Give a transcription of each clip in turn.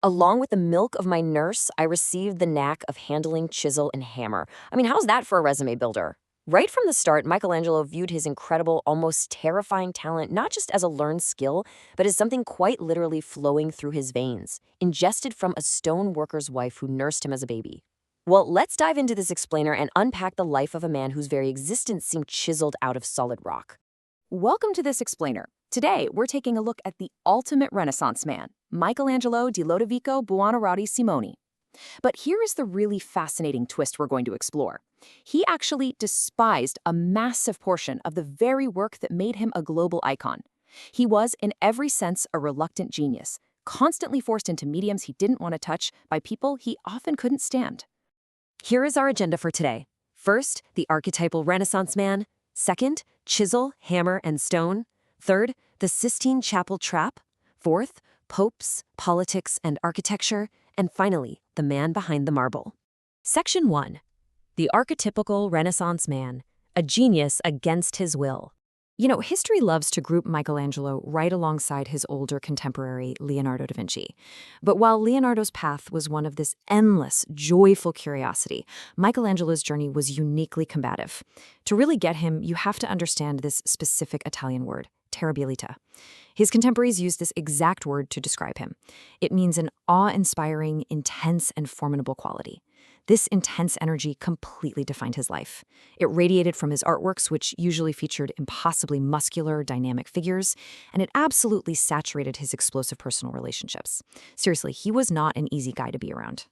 Along with the milk of my nurse, I received the knack of handling chisel and hammer. I mean, how's that for a resume builder? Right from the start, Michelangelo viewed his incredible, almost terrifying talent not just as a learned skill, but as something quite literally flowing through his veins, ingested from a stone worker's wife who nursed him as a baby. Well, let's dive into this explainer and unpack the life of a man whose very existence seemed chiseled out of solid rock. Welcome to this explainer. Today, we're taking a look at the ultimate Renaissance man, Michelangelo di Lodovico Buonarroti Simoni. But here is the really fascinating twist we're going to explore. He actually despised a massive portion of the very work that made him a global icon. He was, in every sense, a reluctant genius, constantly forced into mediums he didn't want to touch by people he often couldn't stand. Here is our agenda for today. First, the archetypal Renaissance man. Second, chisel, hammer, and stone. Third, the Sistine Chapel trap. Fourth, popes, politics, and architecture. And finally, the man behind the marble. Section 1. The archetypical Renaissance man, a genius against his will. You know, history loves to group Michelangelo right alongside his older contemporary, Leonardo da Vinci. But while Leonardo's path was one of this endless, joyful curiosity, Michelangelo's journey was uniquely combative. To really get him, you have to understand this specific Italian word, terribilità. His contemporaries used this exact word to describe him. It means an awe-inspiring, intense, and formidable quality. This intense energy completely defined his life. It radiated from his artworks, which usually featured impossibly muscular, dynamic figures, and it absolutely saturated his explosive personal relationships. Seriously, he was not an easy guy to be around.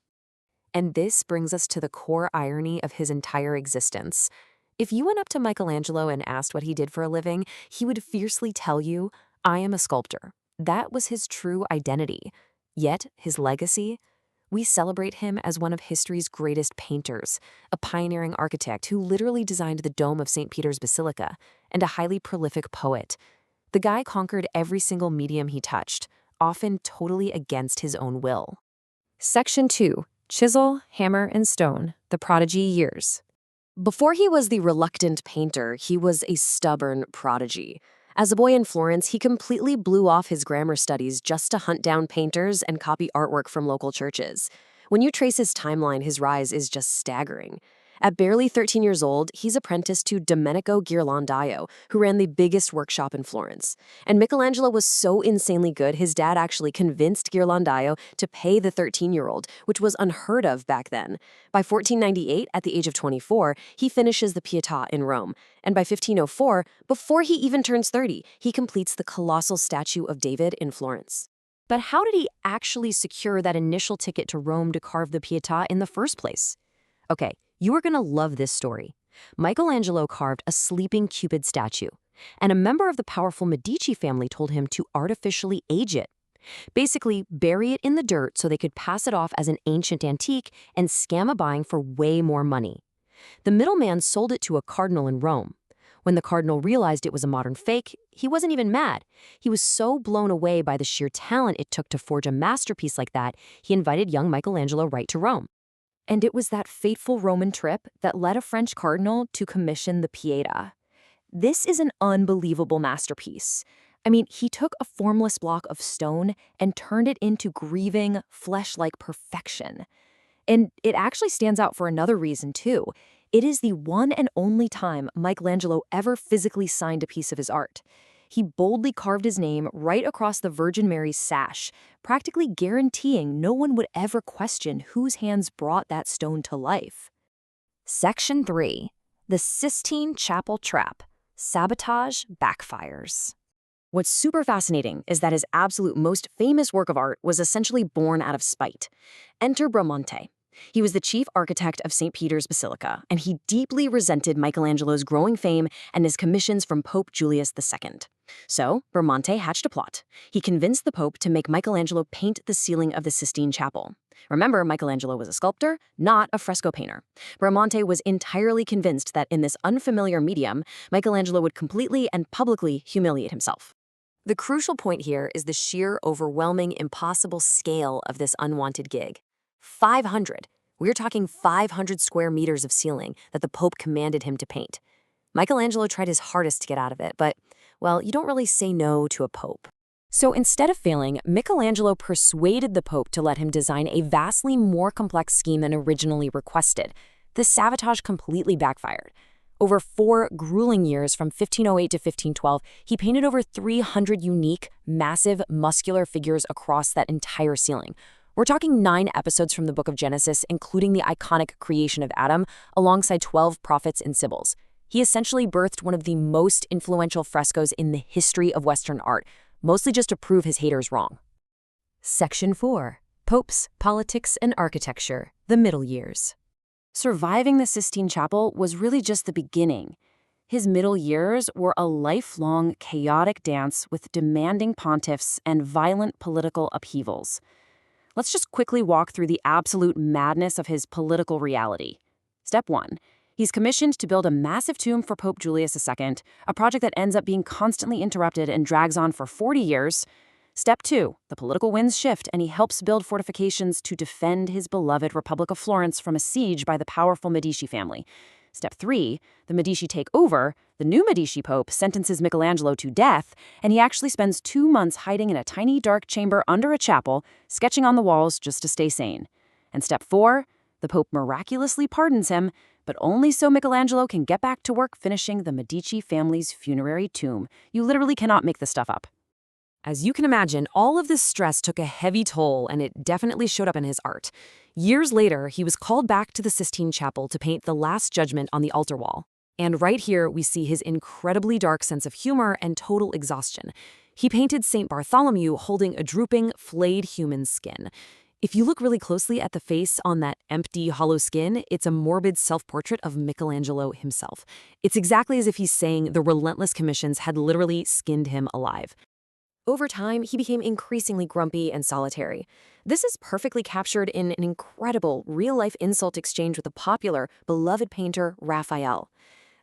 And this brings us to the core irony of his entire existence. If you went up to Michelangelo and asked what he did for a living, he would fiercely tell you, "I am a sculptor." That was his true identity. Yet, his legacy? We celebrate him as one of history's greatest painters, a pioneering architect who literally designed the dome of St. Peter's Basilica, and a highly prolific poet. The guy conquered every single medium he touched, often totally against his own will. Section 2. Chisel, Hammer, and Stone, the Prodigy Years. Before he was the reluctant painter, he was a stubborn prodigy. As a boy in Florence, he completely blew off his grammar studies just to hunt down painters and copy artwork from local churches. When you trace his timeline, his rise is just staggering. At barely 13 years old, he's apprenticed to Domenico Ghirlandaio, who ran the biggest workshop in Florence. And Michelangelo was so insanely good, his dad actually convinced Ghirlandaio to pay the 13-year-old, which was unheard of back then. By 1498, at the age of 24, he finishes the Pietà in Rome. And by 1504, before he even turns 30, he completes the colossal statue of David in Florence. But how did he actually secure that initial ticket to Rome to carve the Pietà in the first place? Okay, you are going to love this story. Michelangelo carved a sleeping Cupid statue, and a member of the powerful Medici family told him to artificially age it. Basically, bury it in the dirt so they could pass it off as an ancient antique and scam a buying for way more money. The middleman sold it to a cardinal in Rome. When the cardinal realized it was a modern fake, he wasn't even mad. He was so blown away by the sheer talent it took to forge a masterpiece like that, he invited young Michelangelo right to Rome. And it was that fateful Roman trip that led a French cardinal to commission the Pietà. This is an unbelievable masterpiece. I mean, he took a formless block of stone and turned it into grieving, flesh-like perfection. And it actually stands out for another reason, too. It is the one and only time Michelangelo ever physically signed a piece of his art. He boldly carved his name right across the Virgin Mary's sash, practically guaranteeing no one would ever question whose hands brought that stone to life. Section 3. The Sistine Chapel trap. Sabotage backfires. What's super fascinating is that his absolute most famous work of art was essentially born out of spite. Enter Bramante. He was the chief architect of St. Peter's Basilica, and he deeply resented Michelangelo's growing fame and his commissions from Pope Julius II. So, Bramante hatched a plot. He convinced the Pope to make Michelangelo paint the ceiling of the Sistine Chapel. Remember, Michelangelo was a sculptor, not a fresco painter. Bramante was entirely convinced that in this unfamiliar medium, Michelangelo would completely and publicly humiliate himself. The crucial point here is the sheer, overwhelming, impossible scale of this unwanted gig. 500. We're talking 500 square meters of ceiling that the Pope commanded him to paint. Michelangelo tried his hardest to get out of it, but, well, you don't really say no to a Pope. So instead of failing, Michelangelo persuaded the Pope to let him design a vastly more complex scheme than originally requested. This sabotage completely backfired. Over 4 grueling years from 1508 to 1512, he painted over 300 unique, massive, muscular figures across that entire ceiling. We're talking 9 episodes from the Book of Genesis, including the iconic creation of Adam, alongside 12 prophets and sibyls. He essentially birthed one of the most influential frescoes in the history of Western art, mostly just to prove his haters wrong. Section 4. Popes, Politics, and Architecture, the Middle Years. Surviving the Sistine Chapel was really just the beginning. His middle years were a lifelong, chaotic dance with demanding pontiffs and violent political upheavals. Let's just quickly walk through the absolute madness of his political reality. Step 1. He's commissioned to build a massive tomb for Pope Julius II, a project that ends up being constantly interrupted and drags on for 40 years. Step 2. The political winds shift, and he helps build fortifications to defend his beloved Republic of Florence from a siege by the powerful Medici family. Step 3. The Medici take over, the new Medici Pope sentences Michelangelo to death, and he actually spends 2 months hiding in a tiny dark chamber under a chapel, sketching on the walls just to stay sane. And Step 4. The Pope miraculously pardons him, but only so Michelangelo can get back to work finishing the Medici family's funerary tomb. You literally cannot make this stuff up. As you can imagine, all of this stress took a heavy toll, and it definitely showed up in his art. Years later, he was called back to the Sistine Chapel to paint the Last Judgment on the altar wall. And right here, we see his incredibly dark sense of humor and total exhaustion. He painted St. Bartholomew holding a drooping, flayed human skin. If you look really closely at the face on that empty, hollow skin, it's a morbid self-portrait of Michelangelo himself. It's exactly as if he's saying the relentless commissions had literally skinned him alive. Over time, he became increasingly grumpy and solitary. This is perfectly captured in an incredible, real-life insult exchange with a popular, beloved painter, Raphael.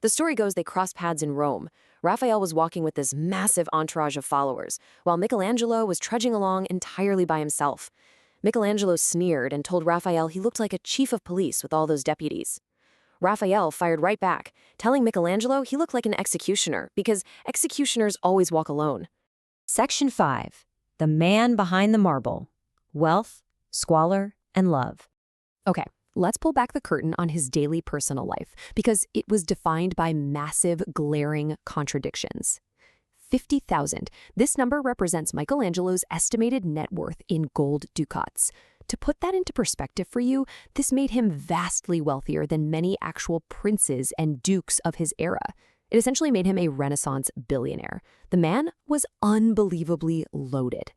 The story goes they crossed paths in Rome. Raphael was walking with this massive entourage of followers, while Michelangelo was trudging along entirely by himself. Michelangelo sneered and told Raphael he looked like a chief of police with all those deputies. Raphael fired right back, telling Michelangelo he looked like an executioner because executioners always walk alone. Section 5. The Man Behind the Marble. Wealth, Squalor, and Love. Okay, let's pull back the curtain on his daily personal life, because it was defined by massive, glaring contradictions. 50,000. This number represents Michelangelo's estimated net worth in gold ducats. To put that into perspective for you, this made him vastly wealthier than many actual princes and dukes of his era. It essentially made him a Renaissance billionaire. The man was unbelievably loaded.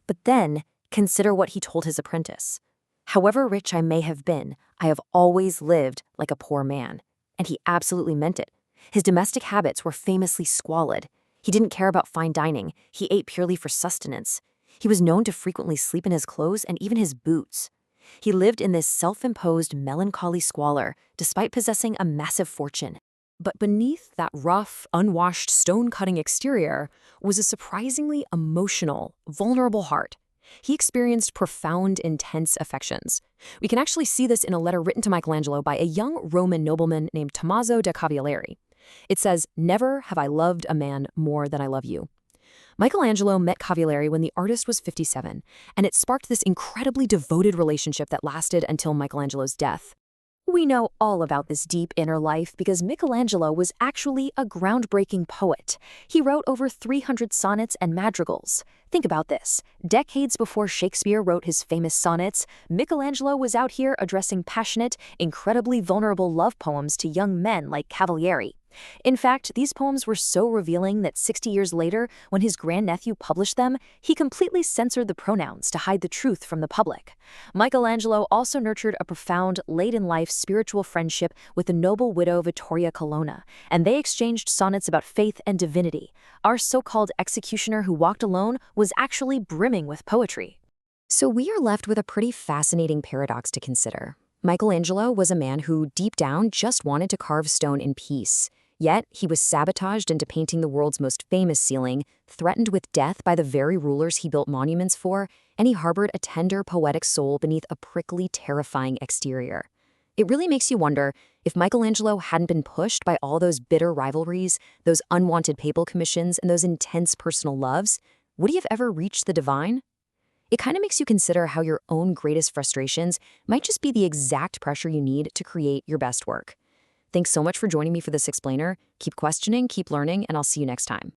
But then, consider what he told his apprentice. However rich I may have been, I have always lived like a poor man. And he absolutely meant it. His domestic habits were famously squalid. He didn't care about fine dining. He ate purely for sustenance. He was known to frequently sleep in his clothes and even his boots. He lived in this self-imposed melancholy squalor, despite possessing a massive fortune. But beneath that rough, unwashed, stone-cutting exterior was a surprisingly emotional, vulnerable heart. He experienced profound, intense affections. We can actually see this in a letter written to Michelangelo by a young Roman nobleman named Tommaso da Cavalieri. It says, "Never have I loved a man more than I love you." Michelangelo met Cavalieri when the artist was 57, and it sparked this incredibly devoted relationship that lasted until Michelangelo's death. We know all about this deep inner life because Michelangelo was actually a groundbreaking poet. He wrote over 300 sonnets and madrigals. Think about this. Decades before Shakespeare wrote his famous sonnets, Michelangelo was out here addressing passionate, incredibly vulnerable love poems to young men like Cavalieri. In fact, these poems were so revealing that 60 years later, when his grandnephew published them, he completely censored the pronouns to hide the truth from the public. Michelangelo also nurtured a profound, late-in-life spiritual friendship with the noble widow Vittoria Colonna, and they exchanged sonnets about faith and divinity. Our so-called executioner who walked alone was actually brimming with poetry. So we are left with a pretty fascinating paradox to consider. Michelangelo was a man who, deep down, just wanted to carve stone in peace. Yet, he was sabotaged into painting the world's most famous ceiling, threatened with death by the very rulers he built monuments for, and he harbored a tender, poetic soul beneath a prickly, terrifying exterior. It really makes you wonder, if Michelangelo hadn't been pushed by all those bitter rivalries, those unwanted papal commissions, and those intense personal loves, Would he have ever reached the divine? It kind of makes you consider how your own greatest frustrations might just be the exact pressure you need to create your best work. Thanks so much for joining me for this explainer. Keep questioning, keep learning, and I'll see you next time.